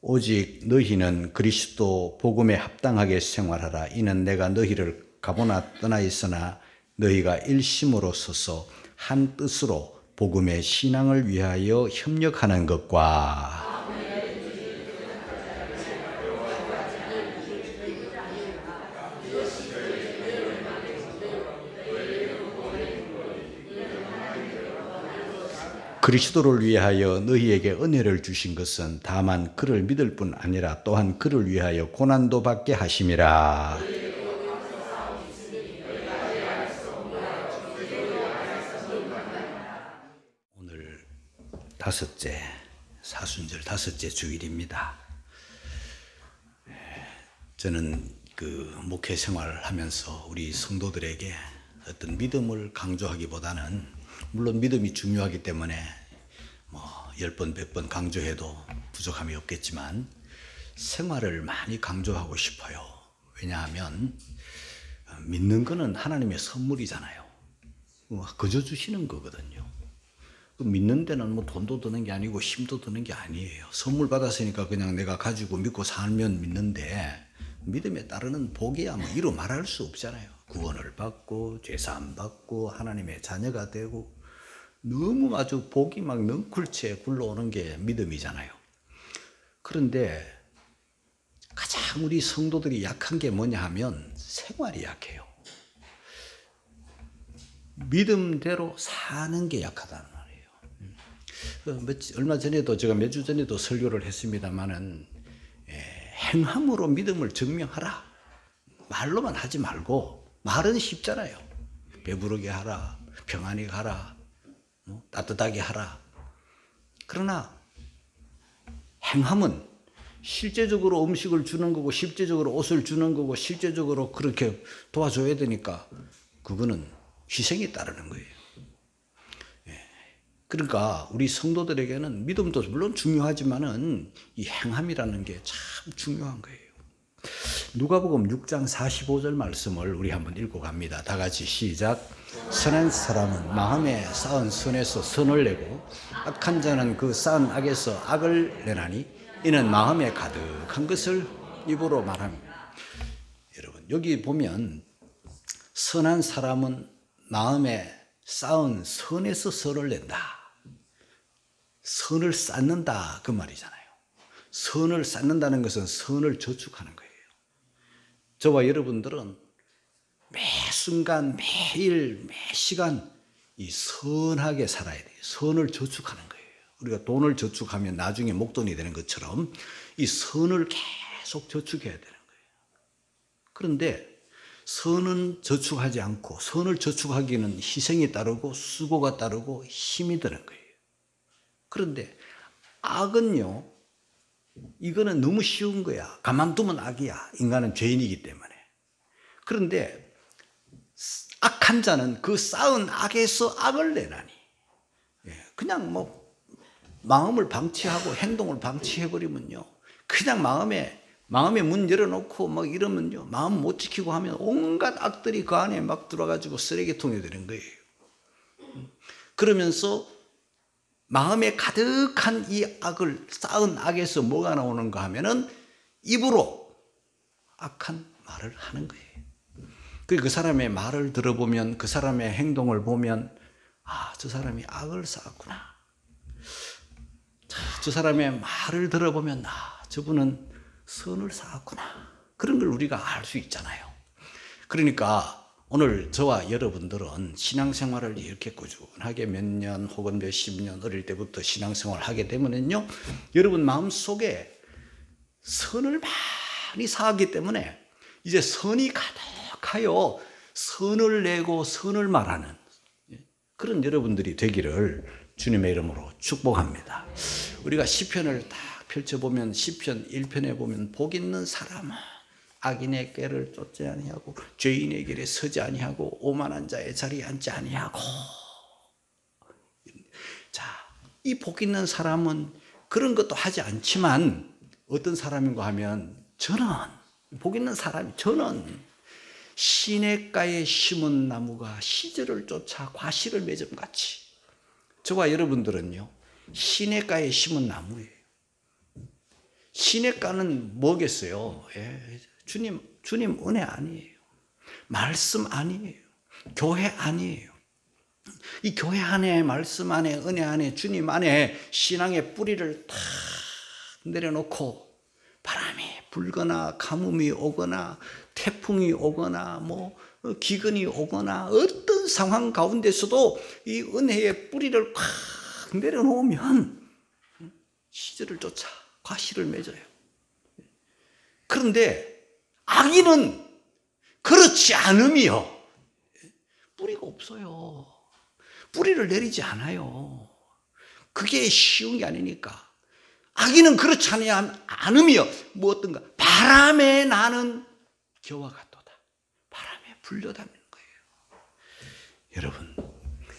오직 너희는 그리스도 복음에 합당하게 생활하라. 이는 내가 너희를 가보나 떠나 있으나 너희가 일심으로 서서 한 뜻으로 복음의 신앙을 위하여 협력하는 것과 그리스도를 위하여 너희에게 은혜를 주신 것은 다만 그를 믿을 뿐 아니라 또한 그를 위하여 고난도 받게 하심이라. 오늘 사순절 다섯째 주일입니다. 저는 목회 생활을 하면서 우리 성도들에게 어떤 믿음을 강조하기보다는, 물론 믿음이 중요하기 때문에 10번, 100번 강조해도 부족함이 없겠지만 생활을 많이 강조하고 싶어요. 왜냐하면 믿는 거는 하나님의 선물이잖아요. 그저 주시는 거거든요. 믿는 데는 돈도 드는 게 아니고 힘도 드는 게 아니에요. 선물 받았으니까 그냥 내가 가지고 믿고 살면 믿는데, 믿음에 따르는 복이야 이루 말할 수 없잖아요. 구원을 받고 죄사함 받고 하나님의 자녀가 되고, 너무 아주 복이 넝쿨채 굴러오는 게 믿음이잖아요. 그런데 가장 우리 성도들이 약한 게 뭐냐 하면 생활이 약해요. 믿음대로 사는 게 약하다는 말이에요. 얼마 전에도, 제가 몇 주 전에도 설교를 했습니다마는, 행함으로 믿음을 증명하라. 말로만 하지 말고, 말은 쉽잖아요. 배부르게 하라, 평안히 가라, 따뜻하게 하라. 그러나 행함은 실제적으로 음식을 주는 거고, 실제적으로 옷을 주는 거고, 실제적으로 그렇게 도와줘야 되니까 그거는 희생이 따르는 거예요. 그러니까 우리 성도들에게는 믿음도 물론 중요하지만은 이 행함이라는 게 참 중요한 거예요. 누가복음 6장 45절 말씀을 우리 한번 읽고 갑니다. 다 같이 시작. 선한 사람은 마음에 쌓은 선에서 선을 내고 악한 자는 그 쌓은 악에서 악을 내나니 이는 마음에 가득한 것을 입으로 말합니다. 여러분, 여기 보면 선한 사람은 마음에 쌓은 선에서 선을 낸다. 선을 쌓는다, 그 말이잖아요. 선을 쌓는다는 것은 선을 저축하는 거예요. 저와 여러분들은 매 순간, 매일, 매 시간 이 선하게 살아야 돼요. 선을 저축하는 거예요. 우리가 돈을 저축하면 나중에 목돈이 되는 것처럼 이 선을 계속 저축해야 되는 거예요. 그런데 선은 저축하지 않고, 선을 저축하기는 희생이 따르고 수고가 따르고 힘이 드는 거예요. 그런데 악은요, 이거는 너무 쉬운 거야. 가만두면 악이야. 인간은 죄인이기 때문에. 그런데 악한 자는 그 쌓은 악에서 악을 내나니, 그냥 마음을 방치하고 행동을 방치해버리면요, 그냥 마음에 문 열어놓고 이러면요, 마음 못 지키고 하면 온갖 악들이 그 안에 들어가지고 쓰레기통에 되는 거예요. 그러면서 마음에 가득한 이 악을, 쌓은 악에서 뭐가 나오는가 하면은 입으로 악한 말을 하는 거예요. 그 사람의 말을 들어보면, 그 사람의 행동을 보면, 저 사람이 악을 쌓았구나. 저 사람의 말을 들어보면, 저분은 선을 쌓았구나. 그런 걸 우리가 알 수 있잖아요. 그러니까 오늘 저와 여러분들은 신앙생활을 이렇게 꾸준하게 몇 년 혹은 몇십 년 어릴 때부터 신앙생활을 하게 되면은요, 여러분 마음속에 선을 많이 쌓았기 때문에 이제 선이 가득하여 선을 내고 선을 말하는 그런 여러분들이 되기를 주님의 이름으로 축복합니다. 우리가 시편을 딱 펼쳐보면, 시편 1편에 보면 복 있는 사람은 악인의 꾀를 쫓지 아니하고 죄인의 길에 서지 아니하고 오만한 자의 자리에 앉지 아니하고. 자, 이 복 있는 사람은 그런 것도 하지 않지만 어떤 사람인가 하면, 복 있는 사람이, 저는 시냇가에 심은 나무가 시절을 쫓아 과실을 맺음같이, 저와 여러분들은요 시냇가에 심은 나무예요. 시냇가는 뭐겠어요? 예, 주님 은혜 아니에요. 말씀 아니에요. 교회 아니에요. 이 교회 안에, 말씀 안에, 은혜 안에, 주님 안에 신앙의 뿌리를 탁 내려놓고 바람이 불거나 가뭄이 오거나 태풍이 오거나 뭐 기근이 오거나 어떤 상황 가운데서도 이 은혜의 뿌리를 꽉 내려놓으면 시절을 쫓아 과실을 맺어요. 그런데 악인은 그렇지 않으며 뿌리가 없어요. 뿌리를 내리지 않아요. 그게 쉬운 게 아니니까. 악인은 그렇지 않으며 뭐 어떤가 바람에 나는 겨와 같도다. 바람에 불려다니는 거예요. 여러분,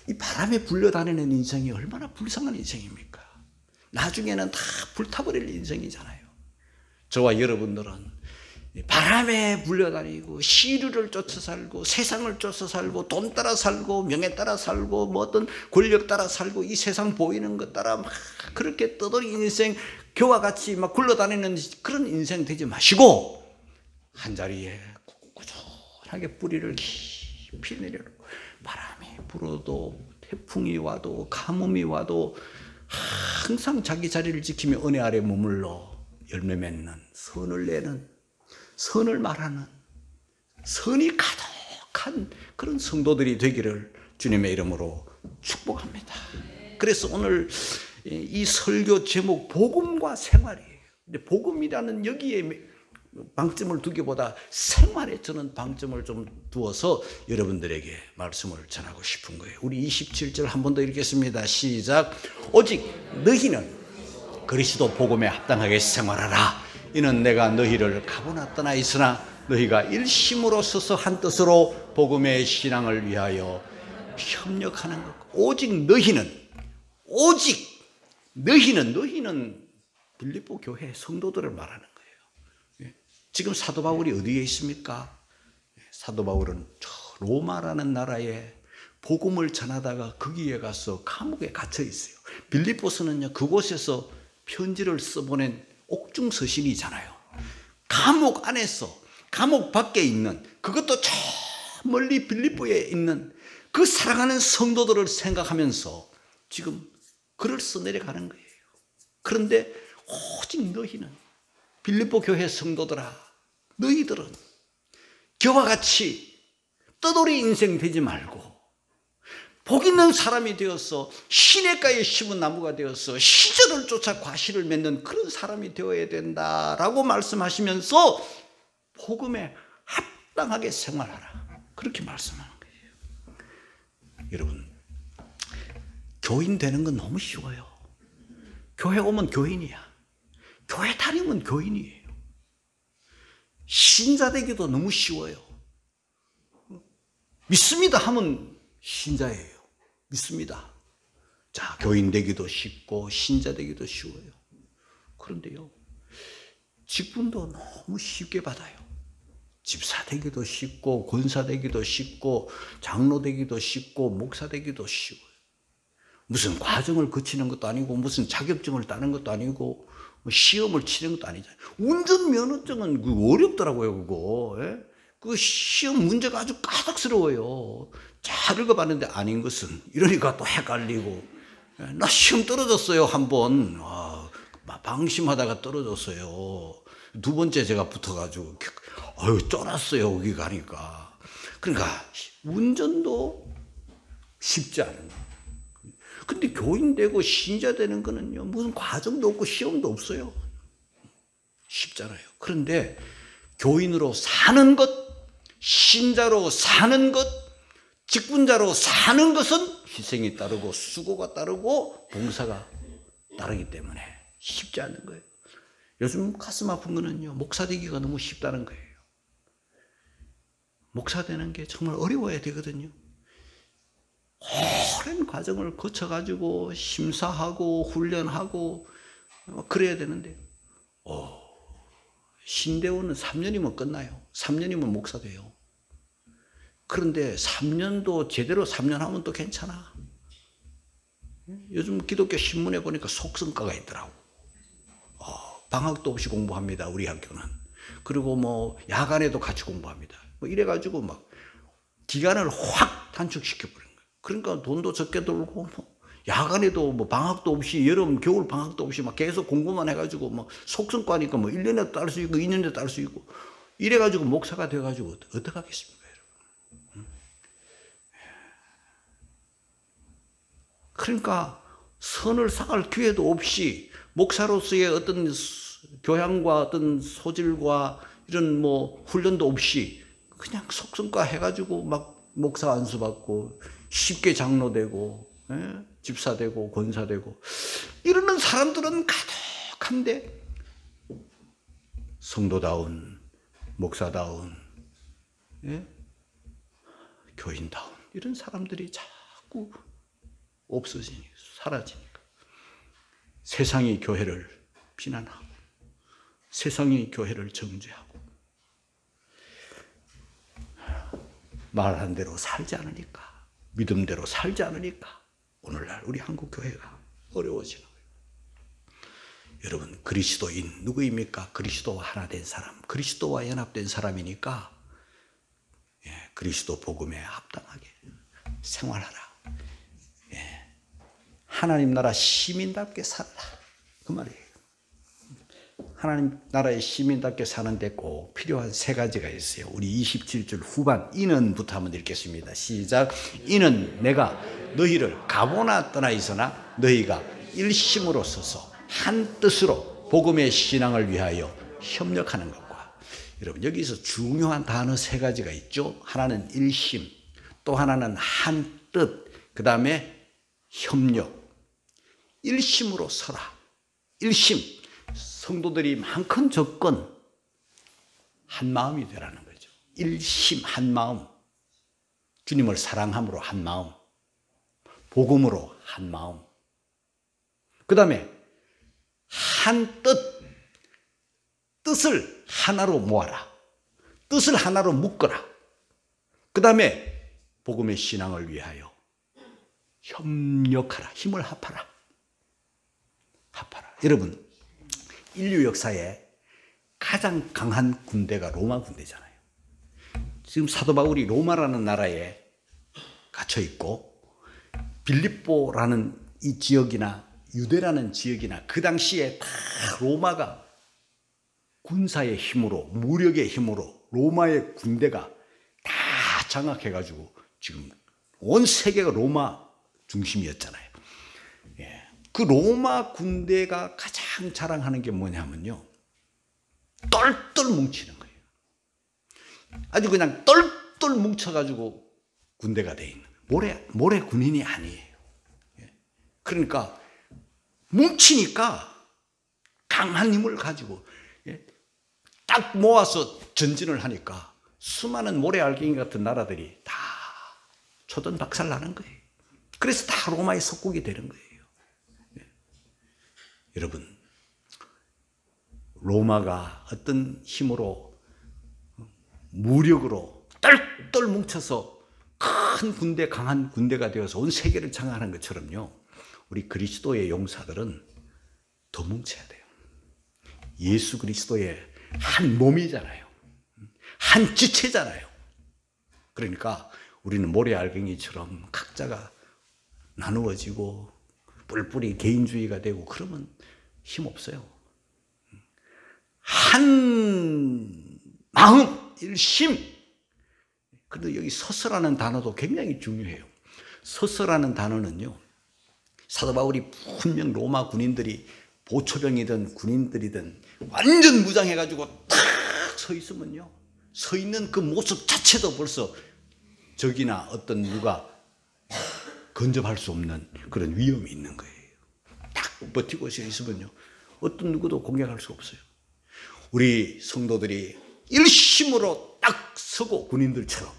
이 바람에 불려다니는 인생이 얼마나 불쌍한 인생입니까? 나중에는 다 불타버릴 인생이잖아요. 저와 여러분들은 바람에 불려다니고 시류를 쫓아 살고 세상을 쫓아 살고 돈 따라 살고 명예 따라 살고 뭐 어떤 권력 따라 살고 이 세상 보이는 것 따라 막 그렇게 떠돌이는 인생, 교와 같이 막 굴러다니는 그런 인생 되지 마시고 한자리에 꾸준하게 뿌리를 깊이 내려놓고 바람이 불어도 태풍이 와도 가뭄이 와도 항상 자기 자리를 지키며 은혜 아래 머물러 열매 맺는, 선을 내는, 선을 말하는, 선이 가득한 그런 성도들이 되기를 주님의 이름으로 축복합니다. 그래서 오늘 이 설교 제목 복음과 생활이에요. 근데 복음이라는 여기에 방점을 두기보다 생활에 저는 방점을 좀 두어서 여러분들에게 말씀을 전하고 싶은 거예요. 우리 27절 한 번 더 읽겠습니다. 시작. 오직 너희는 그리스도 복음에 합당하게 생활하라. 이는 내가 너희를 가보나 있으나 너희가 일심으로 서서 한 뜻으로 복음의 신앙을 위하여 협력하는 것. 오직 너희는 빌립보 교회 성도들을 말하는 거예요. 지금 사도 바울이 어디에 있습니까? 사도 바울은 저 로마라는 나라에 복음을 전하다가 거기에 가서 감옥에 갇혀 있어요. 빌립보서는요, 그곳에서 편지를 써보낸 옥중 서신이잖아요. 감옥 안에서, 감옥 밖에 있는, 그것도 저 멀리 빌립보에 있는 그 사랑하는 성도들을 생각하면서 지금 글을 써내려가는 거예요. 그런데 오직 너희는, 빌립보 교회 성도들아, 너희들은 저와 같이 떠돌이 인생 되지 말고 복 있는 사람이 되어서 시냇가에 심은 나무가 되어서 시절을 쫓아 과실을 맺는 그런 사람이 되어야 된다라고 말씀하시면서 복음에 합당하게 생활하라, 그렇게 말씀하는 거예요. 여러분, 교인 되는 건 너무 쉬워요. 교회 오면 교인이야. 교회 다니면 교인이에요. 신자 되기도 너무 쉬워요. 믿습니다 하면 신자예요. 믿습니다. 자, 교인 되기도 쉽고 신자 되기도 쉬워요. 그런데요, 직분도 너무 쉽게 받아요. 집사 되기도 쉽고 권사 되기도 쉽고 장로 되기도 쉽고 목사 되기도 쉬워요. 무슨 과정을 거치는 것도 아니고 무슨 자격증을 따는 것도 아니고 시험을 치는 것도 아니잖아요. 운전면허증은 어렵더라고요, 그거. 예? 그 시험 문제가 아주 까닭스러워요. 잘 읽어봤는데 아닌 것은 이러니까 또 헷갈리고. 나 시험 떨어졌어요, 한 번. 방심하다가 떨어졌어요. 두 번째 제가 붙어가지고 쫄았어요, 여기 가니까. 그러니까 운전도 쉽지 않은 거예요. 근데 교인 되고 신자 되는 거는요, 무슨 과정도 없고 시험도 없어요. 쉽잖아요. 그런데 교인으로 사는 것, 신자로 사는 것, 직분자로 사는 것은 희생이 따르고 수고가 따르고 봉사가 따르기 때문에 쉽지 않은 거예요. 요즘 가슴 아픈 거는요, 목사 되기가 너무 쉽다는 거예요. 목사 되는 게 정말 어려워야 되거든요. 오랜 과정을 거쳐가지고 심사하고 훈련하고 그래야 되는데, 신대원은 3년이면 끝나요. 3년이면 목사 돼요. 그런데 3년도 제대로 3년 하면 또 괜찮아. 요즘 기독교 신문에 보니까 속성과가 있더라고. 방학도 없이 공부합니다. 우리 학교는. 그리고 뭐 야간에도 같이 공부합니다. 뭐 이래가지고 막 기간을 확 단축시켜 버린 거예요. 그러니까 돈도 적게 들고 뭐 야간에도 뭐 방학도 없이 여름 겨울 방학도 없이 막 계속 공부만 해가지고 뭐 속성과니까 뭐 1년에도 딸 수 있고 2년에도 딸 수 있고 이래가지고 목사가 돼가지고 어떡하겠습니까, 여러분? 그러니까 선을 쌓을 기회도 없이 목사로서의 어떤 교양과 어떤 소질과 이런 뭐 훈련도 없이 그냥 속성과 해가지고 막 목사 안수 받고 쉽게 장로 되고 집사 되고 권사 되고 이러는 사람들은 가득한데 성도다운 목사다운 교인다운 이런 사람들이 자꾸 없어지니까 사라지니까 세상이 교회를 비난하고 세상이 교회를 정죄하고 말한 대로 살지 않으니까 믿음대로 살지 않으니까 오늘날 우리 한국 교회가 어려워지는 거예요. 여러분 그리스도인 누구입니까? 그리스도와 하나 된 사람, 그리스도와 연합된 사람이니까 그리스도 복음에 합당하게 생활하라. 하나님 나라 시민답게 살아라. 그 말이에요. 하나님 나라의 시민답게 사는데 꼭 필요한 세 가지가 있어요. 우리 27절 후반 이는부터 한번 읽겠습니다. 시작. 이는 내가 너희를 가보나 떠나 있으나 너희가 일심으로 서서 한 뜻으로 복음의 신앙을 위하여 협력하는 것과 여러분 여기서 중요한 단어 세 가지가 있죠. 하나는 일심, 또 하나는 한 뜻, 그 다음에 협력. 일심으로 서라. 일심. 성도들이 많건 적건 한 마음이 되라는 거죠. 일심 한 마음. 주님을 사랑함으로 한 마음. 복음으로 한 마음. 그 다음에 한 뜻. 뜻을 하나로 모아라. 뜻을 하나로 묶어라. 그 다음에 복음의 신앙을 위하여 협력하라. 힘을 합하라. 합하라. 여러분 인류 역사에 가장 강한 군대가 로마 군대잖아요. 지금 사도 바울이 로마라는 나라에 갇혀 있고 빌립보라는 이 지역이나 유대라는 지역이나 그 당시에 다 로마가 군사의 힘으로 무력의 힘으로 로마의 군대가 다 장악해가지고 지금 온 세계가 로마 중심이었잖아요. 그 로마 군대가 가장 자랑하는 게 뭐냐면요. 똘똘 뭉치는 거예요. 아주 그냥 똘똘 뭉쳐가지고 군대가 돼 있는 거예요. 모래 군인이 아니에요. 그러니까 뭉치니까 강한 힘을 가지고 딱 모아서 전진을 하니까 수많은 모래알갱이 같은 나라들이 다 초전박살 나는 거예요. 그래서 다 로마의 속국이 되는 거예요. 여러분 로마가 어떤 힘으로 무력으로 똘똘 뭉쳐서 큰 군대 강한 군대가 되어서 온 세계를 장악하는 것처럼요 우리 그리스도의 용사들은 더 뭉쳐야 돼요. 예수 그리스도의 한 몸이잖아요. 한 지체잖아요. 그러니까 우리는 모래알갱이처럼 각자가 나누어지고 뿔뿔이 개인주의가 되고 그러면 힘없어요. 한 마음 일심. 그런데 여기 서서라는 단어도 굉장히 중요해요. 서서라는 단어는요 사도 바울이 분명 로마 군인들이 보초병이든 군인들이든 완전 무장해가지고 탁 서 있으면요 서 있는 그 모습 자체도 벌써 적이나 어떤 누가 근접할 수 없는 그런 위험이 있는 거예요. 딱 버티고 있으면요 어떤 누구도 공격할 수 없어요. 우리 성도들이 일심으로 딱 서고 군인들처럼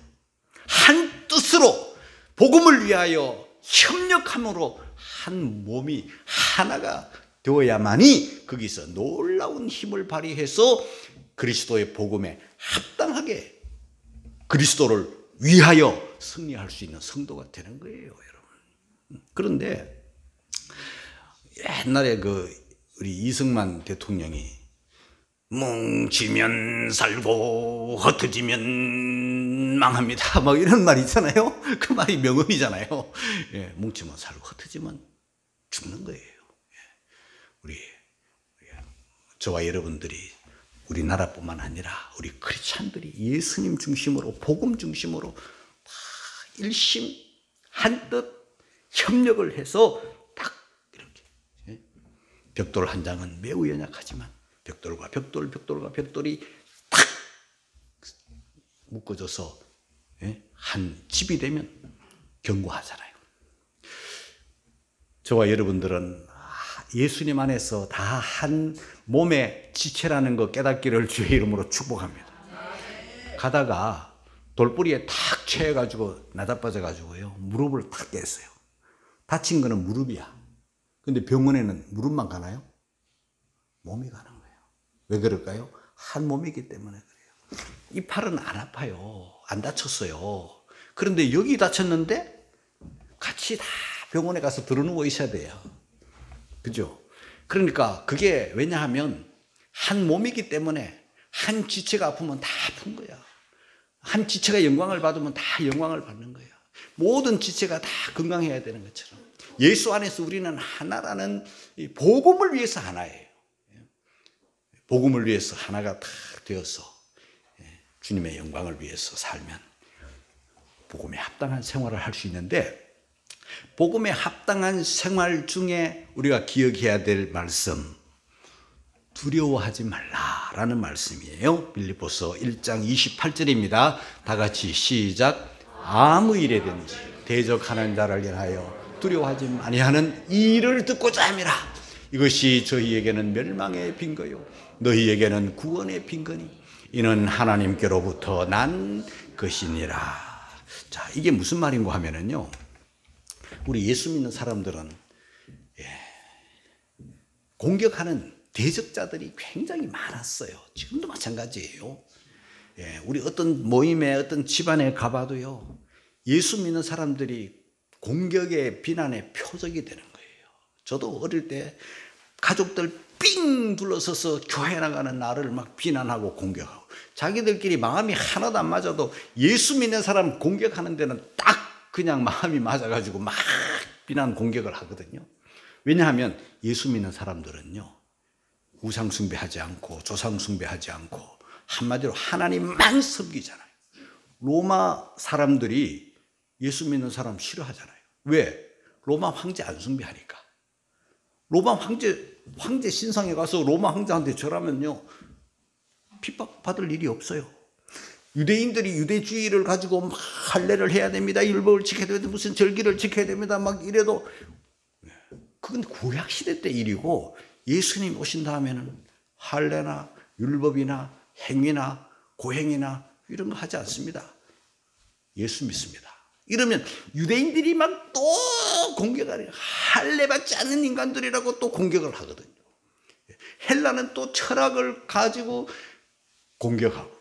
한 뜻으로 복음을 위하여 협력함으로 한 몸이 하나가 되어야만이 거기서 놀라운 힘을 발휘해서 그리스도의 복음에 합당하게 그리스도를 위하여 승리할 수 있는 성도가 되는 거예요, 여러분. 그런데 옛날에 우리 이승만 대통령이 뭉치면 살고 흩어지면 망합니다. 막 이런 말 있잖아요. 그 말이 명언이잖아요. 예, 뭉치면 살고 흩어지면 죽는 거예요. 예, 우리 저와 여러분들이 우리나라뿐만 아니라 우리 크리스찬들이 예수님 중심으로 복음 중심으로 다 일심 한뜻 협력을 해서 딱 이렇게 벽돌 한 장은 매우 연약하지만 벽돌과 벽돌과 벽돌이 딱 묶어져서 한 집이 되면 견고하잖아요. 저와 여러분들은 예수님 안에서 다 한 몸의 지체라는 거 깨닫기를 주의 이름으로 축복합니다. 가다가 돌뿌리에 탁 채여가지고 나자빠져가지고요 무릎을 탁 깼어요. 다친 거는 무릎이야. 근데 병원에는 무릎만 가나요? 몸이 가는 거예요. 왜 그럴까요? 한 몸이기 때문에 그래요. 이 팔은 안 아파요. 안 다쳤어요. 그런데 여기 다쳤는데 같이 다 병원에 가서 들어누워 있어야 돼요. 그죠? 그러니까 그게 왜냐하면 한 몸이기 때문에 한 지체가 아프면 다 아픈 거야. 한 지체가 영광을 받으면 다 영광을 받는 거야. 모든 지체가 다 건강해야 되는 것처럼 예수 안에서 우리는 하나라는 복음을 위해서 하나예요. 복음을 위해서 하나가 다 되어서 주님의 영광을 위해서 살면 복음에 합당한 생활을 할 수 있는데 복음에 합당한 생활 중에 우리가 기억해야 될 말씀 두려워하지 말라라는 말씀이에요. 빌립보서 1장 28절입니다. 다 같이 시작. 아무 일에든지 대적하는 자를 위하여 두려워하지 아니하는 일을 듣고자 함이라. 이것이 저희에게는 멸망의 빈거요 너희에게는 구원의 빈거니 이는 하나님께로부터 난 것이니라. 자, 이게 무슨 말인가 하면은요, 우리 예수 믿는 사람들은 공격하는 대적자들이 굉장히 많았어요. 지금도 마찬가지예요. 우리 어떤 모임에 어떤 집안에 가봐도요, 예수 믿는 사람들이 공격의 비난의 표적이 되는 거예요. 저도 어릴 때 가족들 삥 둘러서서 교회 나가는 나를 막 비난하고 공격하고, 자기들끼리 마음이 하나도 안 맞아도 예수 믿는 사람 공격하는 데는 딱 그냥 마음이 맞아가지고 막 비난 공격을 하거든요. 왜냐하면 예수 믿는 사람들은요, 우상 숭배하지 않고 조상 숭배하지 않고 한마디로 하나님만 섬기잖아요. 로마 사람들이 예수 믿는 사람 싫어하잖아요. 왜? 로마 황제 안 숭배하니까. 로마 황제 신상에 가서 로마 황제한테 절하면요 핍박받을 일이 없어요. 유대인들이 유대주의를 가지고 막 할례를 해야 됩니다. 율법을 지켜야 됩니다. 무슨 절기를 지켜야 됩니다. 막 이래도 그건 구약시대 때 일이고, 예수님 오신 다음에는 할례나 율법이나 행위나 고행이나 이런 거 하지 않습니다. 예수 믿습니다. 이러면 유대인들이 막 또 공격하는, 할례 받지 않는 인간들이라고 또 공격을 하거든요. 헬라는 또 철학을 가지고 공격하고,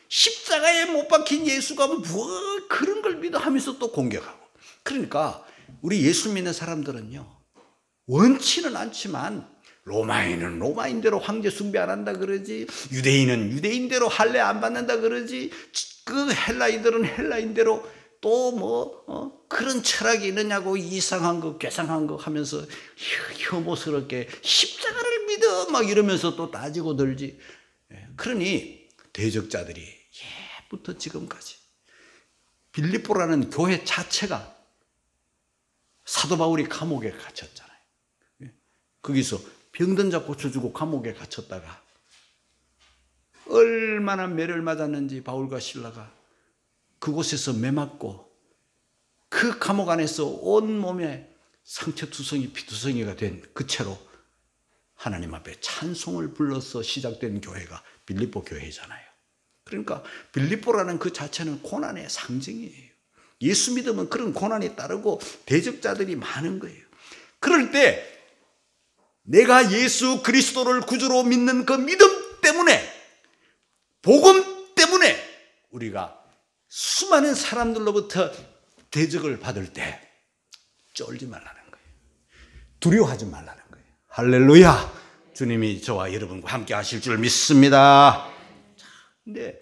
십자가에 못 박힌 예수가 뭐 그런 걸 믿어 하면서 또 공격하고. 그러니까 우리 예수 믿는 사람들은요, 원치는 않지만 로마인은 로마인대로 황제 숭배 안 한다 그러지, 유대인은 유대인대로 할례 안 받는다 그러지, 그 헬라인들은 헬라인대로 또 뭐 그런 철학이 있느냐고 이상한 거 괴상한 거 하면서 혐오스럽게 십자가를 믿어 막 이러면서 또 따지고 들지. 그러니 대적자들이 예부터 지금까지 빌립보라는 교회 자체가 사도 바울이 감옥에 갇혔잖아요. 거기서 병든 자 고쳐주고 감옥에 갇혔다가 얼마나 매를 맞았는지 바울과 실라가 그곳에서 매 맞고 그 감옥 안에서 온몸에 상처투성이 피투성이가 된 그 채로 하나님 앞에 찬송을 불러서 시작된 교회가 빌립보 교회잖아요. 그러니까 빌립보라는 그 자체는 고난의 상징이에요. 예수 믿으면 그런 고난이 따르고 대적자들이 많은 거예요. 그럴 때 내가 예수 그리스도를 구주로 믿는 그 믿음 때문에, 복음 때문에 우리가 수많은 사람들로부터 대적을 받을 때 쫄지 말라는 거예요. 두려워하지 말라는 거예요. 할렐루야. 주님이 저와 여러분과 함께 하실 줄 믿습니다. 근데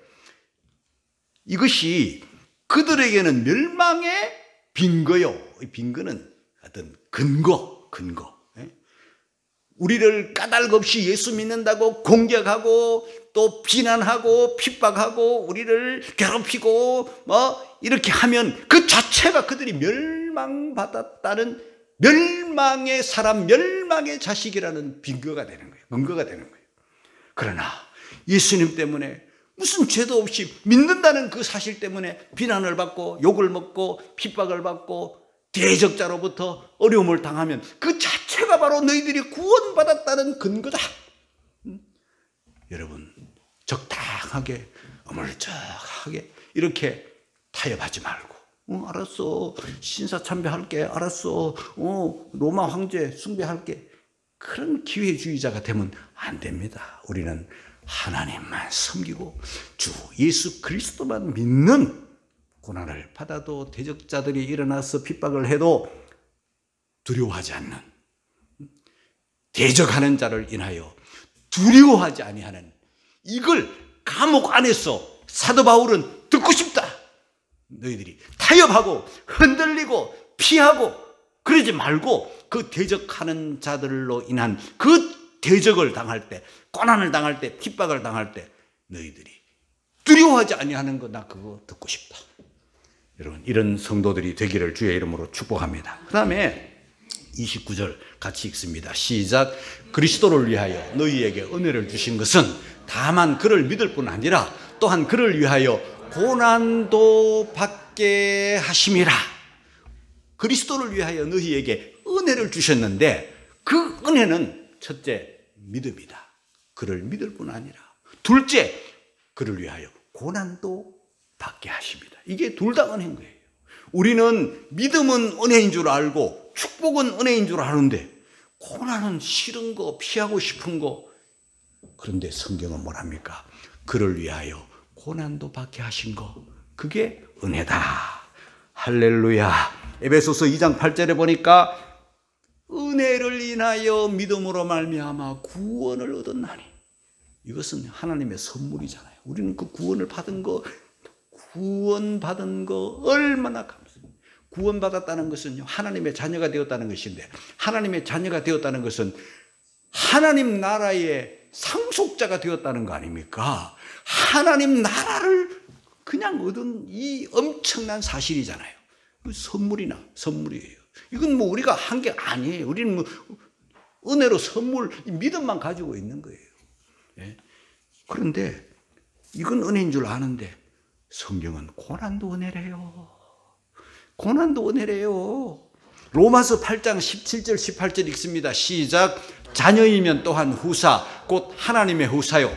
이것이 그들에게는 멸망의 빈거요. 빈거는 어떤 근거. 우리를 까닭 없이 예수 믿는다고 공격하고 또 비난하고 핍박하고 우리를 괴롭히고 이렇게 하면 그 자체가 그들이 멸망받았다는, 멸망의 사람, 멸망의 자식이라는 빈거가 되는 거예요. 근거가 되는 거예요. 그러나 예수님 때문에 무슨 죄도 없이 믿는다는 그 사실 때문에 비난을 받고 욕을 먹고 핍박을 받고 대적자로부터 어려움을 당하면 그 자체가 바로 너희들이 구원받았다는 근거다. 여러분, 적당하게 어물쩍하게 이렇게 타협하지 말고 알았어, 신사참배할게, 알았어, 로마 황제 숭배할게, 그런 기회주의자가 되면 안 됩니다. 우리는 하나님만 섬기고 주 예수 그리스도만 믿는, 고난을 받아도 대적자들이 일어나서 핍박을 해도 두려워하지 않는, 대적하는 자를 인하여 두려워하지 아니하는, 이걸 감옥 안에서 사도 바울은 듣고 싶다. 너희들이 타협하고 흔들리고 피하고 그러지 말고 그 대적하는 자들로 인한 그 대적을 당할 때, 고난을 당할 때, 핍박을 당할 때 너희들이 두려워하지 아니하는 거, 나 그거 듣고 싶다. 여러분, 이런 성도들이 되기를 주의 이름으로 축복합니다. 그 다음에 29절 같이 읽습니다. 시작. 그리스도를 위하여 너희에게 은혜를 주신 것은 다만 그를 믿을 뿐 아니라 또한 그를 위하여 고난도 받게 하심이라. 그리스도를 위하여 너희에게 은혜를 주셨는데 그 은혜는 첫째, 믿음이다. 그를 믿을 뿐 아니라 둘째, 그를 위하여 고난도 받게 하십니다. 이게 둘 다 은혜인 거예요. 우리는 믿음은 은혜인 줄 알고 축복은 은혜인 줄 아는데 고난은 싫은 거, 피하고 싶은 거. 그런데 성경은 뭐랍니까? 그를 위하여 고난도 받게 하신 거, 그게 은혜다. 할렐루야. 에베소서 2장 8절에 보니까 은혜를 인하여 믿음으로 말미암아 구원을 얻었나니, 이것은 하나님의 선물이잖아요. 우리는 그 구원을 받은 거, 구원받은 거 얼마나 감사해요. 구원받았다는 것은요, 하나님의 자녀가 되었다는 것인데, 하나님의 자녀가 되었다는 것은 하나님 나라의 상속자가 되었다는 거 아닙니까? 하나님 나라를 그냥 얻은 이 엄청난 사실이잖아요. 선물이에요. 이건 뭐 우리가 한 게 아니에요. 우리는 뭐 은혜로 선물, 믿음만 가지고 있는 거예요. 그런데 이건 은혜인 줄 아는데 성경은 고난도 은혜래요. 고난도 은혜래요. 로마서 8장 17절 18절 읽습니다. 시작. 자녀이면 또한 후사 곧 하나님의 후사요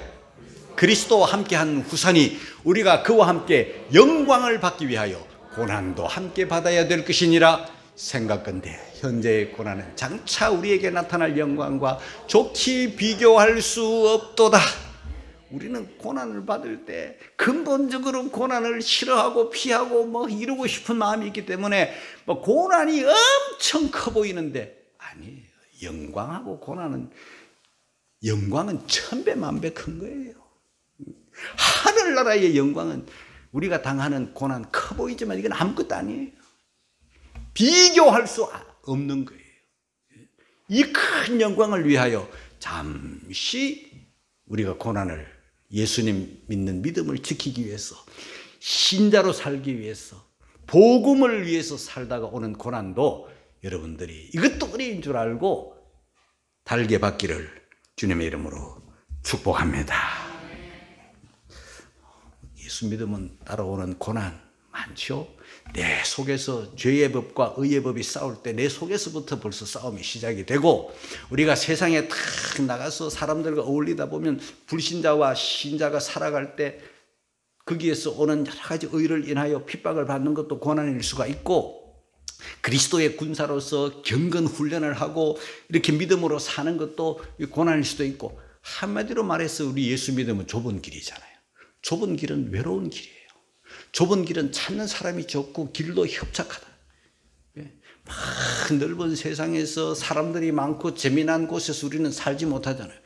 그리스도와 함께한 후사니 우리가 그와 함께 영광을 받기 위하여 고난도 함께 받아야 될 것이니라. 생각건대 현재의 고난은 장차 우리에게 나타날 영광과 좋게 비교할 수 없도다. 우리는 고난을 받을 때 근본적으로 고난을 싫어하고 피하고 뭐 이루고 싶은 마음이 있기 때문에 뭐 고난이 엄청 커 보이는데 아니에요. 영광하고 고난은, 영광은 천배 만배 큰 거예요. 하늘나라의 영광은 우리가 당하는 고난 커 보이지만 이건 아무것도 아니에요. 비교할 수 없는 거예요. 이 큰 영광을 위하여 잠시 우리가 고난을, 예수님 믿는 믿음을 지키기 위해서, 신자로 살기 위해서, 복음을 위해서 살다가 오는 고난도 여러분들이 이것도 은혜인 줄 알고 달게 받기를 주님의 이름으로 축복합니다. 예수 믿으면 따라오는 고난 많죠. 내 속에서 죄의 법과 의의 법이 싸울 때 내 속에서부터 벌써 싸움이 시작이 되고, 우리가 세상에 탁 나가서 사람들과 어울리다 보면 불신자와 신자가 살아갈 때 거기에서 오는 여러 가지 의를 인하여 핍박을 받는 것도 고난일 수가 있고, 그리스도의 군사로서 경건 훈련을 하고 이렇게 믿음으로 사는 것도 고난일 수도 있고, 한마디로 말해서 우리 예수 믿음은 좁은 길이잖아요. 좁은 길은 외로운 길이에요. 좁은 길은 찾는 사람이 적고 길도 협착하다. 넓은 세상에서 사람들이 많고 재미난 곳에서 우리는 살지 못하잖아요.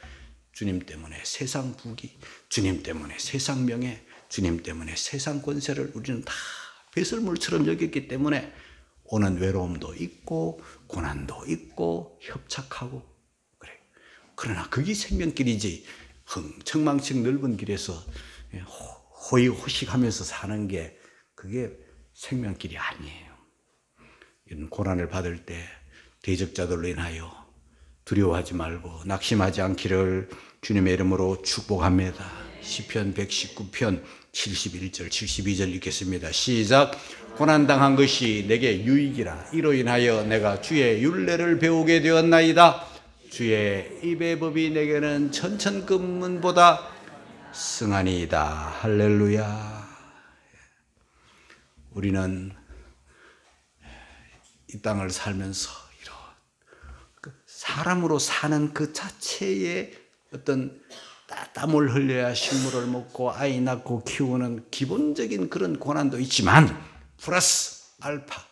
주님 때문에 세상 부귀, 주님 때문에 세상 명예, 주님 때문에 세상 권세를 우리는 다 배설물처럼 여겼기 때문에 오는 외로움도 있고 고난도 있고 협착하고 그래. 그러나 그게 생명길이지 흥청망청 넓은 길에서 호의호식하면서 사는 게 그게 생명길이 아니에요. 이런 고난을 받을 때 대적자들로 인하여 두려워하지 말고 낙심하지 않기를 주님의 이름으로 축복합니다. 시편 119편 71절 72절 읽겠습니다. 시작. 고난당한 것이 내게 유익이라. 이로 인하여 내가 주의 율례를 배우게 되었나이다. 주의 입의 법이 내게는 천천금문보다 승하니이다. 할렐루야. 우리는 이 땅을 살면서 이런 사람으로 사는 그 자체의 어떤 땀을 흘려야 식물을 먹고 아이 낳고 키우는 기본적인 그런 고난도 있지만 플러스 알파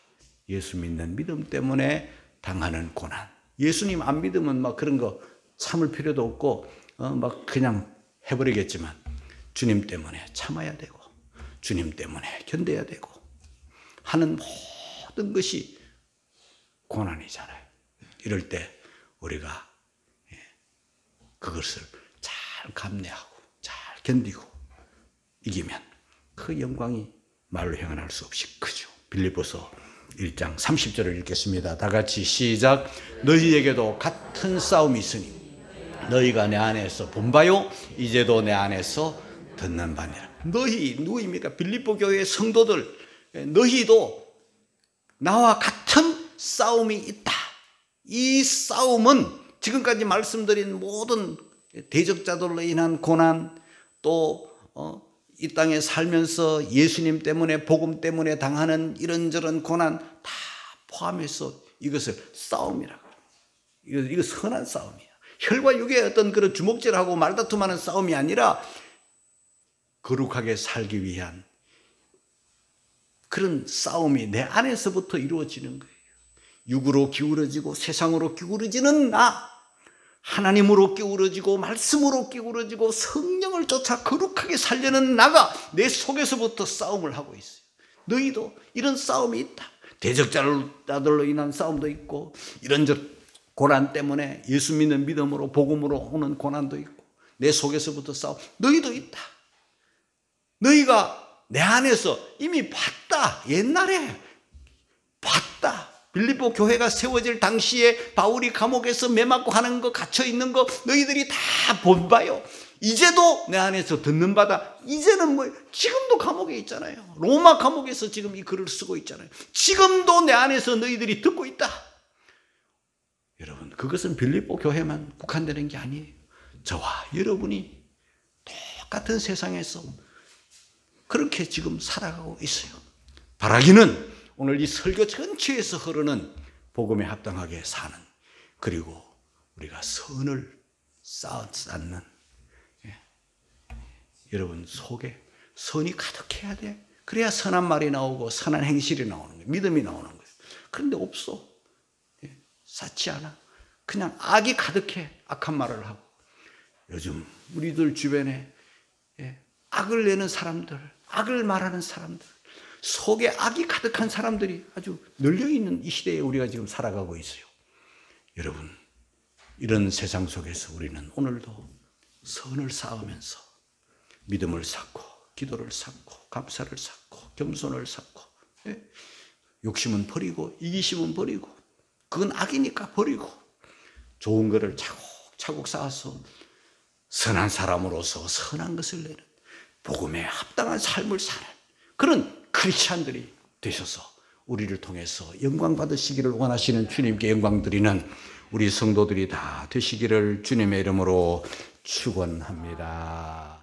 예수 믿는 믿음 때문에 당하는 고난. 예수님 안 믿으면 막 그런 거 참을 필요도 없고 막 그냥 해버리겠지만 주님 때문에 참아야 되고 주님 때문에 견뎌야 되고 하는 모든 것이 고난이잖아요. 이럴 때 우리가 그것을 잘 감내하고 잘 견디고 이기면 그 영광이 말로 형언할 수 없이 크죠. 빌립보서 1장 30절을 읽겠습니다. 다 같이 시작. 너희에게도 같은 싸움이 있으니 너희가 내 안에서 본 바요 이제도 내 안에서 듣는 바니라. 너희 누구입니까? 빌립보 교회의 성도들 너희도 나와 같은 싸움이 있다. 이 싸움은 지금까지 말씀드린 모든 대적자들로 인한 고난 또 이 땅에 살면서 예수님 때문에 복음 때문에 당하는 이런저런 고난 다 포함해서 이것을 싸움이라고. 이거 선한 싸움이야. 혈과 육의 어떤 그런 주먹질하고 말다툼하는 싸움이 아니라 거룩하게 살기 위한 그런 싸움이 내 안에서부터 이루어지는 거예요. 육으로 기울어지고 세상으로 기울어지는 나, 하나님으로 기울어지고 말씀으로 기울어지고 성령을 쫓아 거룩하게 살려는 나가 내 속에서부터 싸움을 하고 있어요. 너희도 이런 싸움이 있다. 대적자들로 인한 싸움도 있고 이런저런 고난 때문에 예수 믿는 믿음으로 복음으로 오는 고난도 있고 내 속에서부터 싸움. 너희도 있다. 너희가 내 안에서 이미 봤다. 옛날에 봤다. 빌립보 교회가 세워질 당시에 바울이 감옥에서 매 맞고 하는 거 갇혀 있는 거 너희들이 다 본 바요. 이제도 내 안에서 듣는 바다. 이제는 지금도 감옥에 있잖아요. 로마 감옥에서 지금 이 글을 쓰고 있잖아요. 지금도 내 안에서 너희들이 듣고 있다. 여러분, 그것은 빌립보 교회만 국한되는 게 아니에요. 저와 여러분이 똑같은 세상에서 그렇게 지금 살아가고 있어요. 바라기는 오늘 이 설교 전체에서 흐르는 복음에 합당하게 사는 그리고 우리가 선을 쌓는 여러분 속에 선이 가득해야 돼. 그래야 선한 말이 나오고 선한 행실이 나오는 거예요. 믿음이 나오는 거예요. 그런데 없어. 쌓지 않아. 그냥 악이 가득해. 악한 말을 하고. 요즘 우리들 주변에 악을 내는 사람들, 악을 말하는 사람들, 속에 악이 가득한 사람들이 아주 널려있는 이 시대에 우리가 지금 살아가고 있어요. 여러분, 이런 세상 속에서 우리는 오늘도 선을 쌓으면서 믿음을 쌓고 기도를 쌓고 감사를 쌓고 겸손을 쌓고 욕심은 버리고 이기심은 버리고 그건 악이니까 버리고 좋은 거를 차곡차곡 쌓아서 선한 사람으로서 선한 것을 내는 복음에 합당한 삶을 사는 그런 크리스찬들이 되셔서 우리를 통해서 영광 받으시기를 원하시는 주님께 영광 드리는 우리 성도들이 다 되시기를 주님의 이름으로 축원합니다.